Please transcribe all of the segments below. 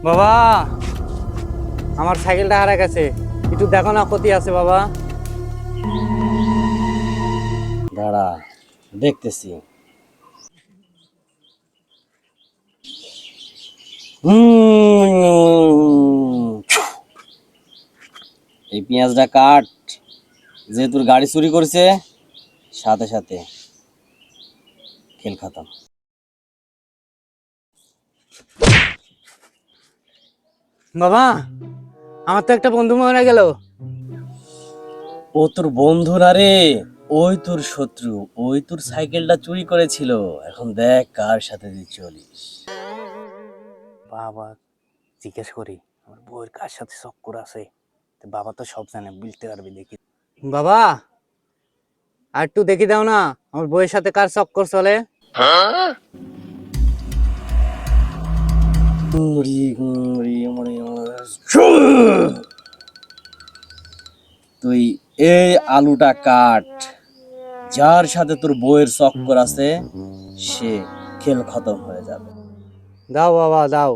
বাবা, আমার সাইকেলটা হারা গেছে, একটু দেখো না ক্ষতি আছে বাবা। দাঁড়া, দেখতেছি। এই পেঁয়াজটা কাট। যে তোর গাড়ি চুরি করছে, সাথে সাথে খেল খতম। বাবা, আমার তো একটা বন্ধু মারা গেল। ও তোর বন্ধু না রে, ওই তোর শত্রু। ওই তোর সাইকেলটা চুরি করেছিল। এখন দেখ কার সাথে তুই চলিস। বাবা, জিজ্ঞেস করি আমার বউয়ের কার সাথে চক্কর আছে। তো বাবা তো সব জানে, বুঝতে পারবি। দেখি বাবা, আর একটু দেখি দাও না আমার বউয়ের সাথে কার চক্কর চলে। তুই এই আলুটা কাট। যার সাথে তোর বউয়ের চক্কর আছে, সে খেল খতম হয়ে যাবে। দাও বাবা দাও।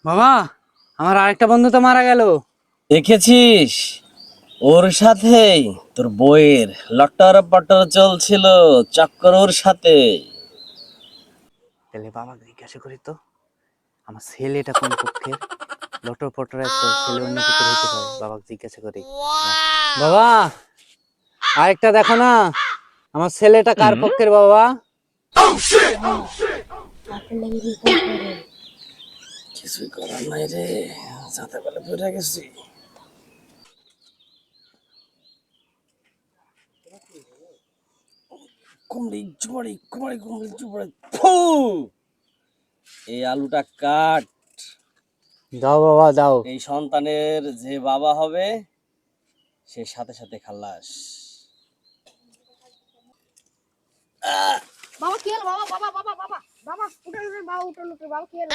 বাবা, আমার আরেকটা বন্ধু তো মারা গেল। দেখেছিস, ওর সাথেই তোর বউয়ের লটর পটর চলছিল, চক্কর ওর সাথে। তাহলে বাবা জিজ্ঞাসা করি তো, আমার ছেলেটা কোন পক্ষের। লটর পটর একটা ছেলে অন্য পক্ষের হতে পারে, বাবা জিজ্ঞাসা করি। বাবা, আরেকটা দেখো না আমার ছেলেটা কার পক্ষের বাবা। কিছুই করার নাই রে, যাতে বলে পড়ে গেছি। কুমড়ি ঝুমড়ি কুমড়ি কুমড়ি ঝুমড়ি ফু। এই আলুটা কাট। দাও বাবা দাও। এই সন্তানের যে বাবা হবে, সে সাথে সাথে খাল্লাস। বাবা কি হলো? বাবা বাবা বাবা বাবা বাবা উঠে উঠে বাবা উঠে উঠে বাবা কি হলো?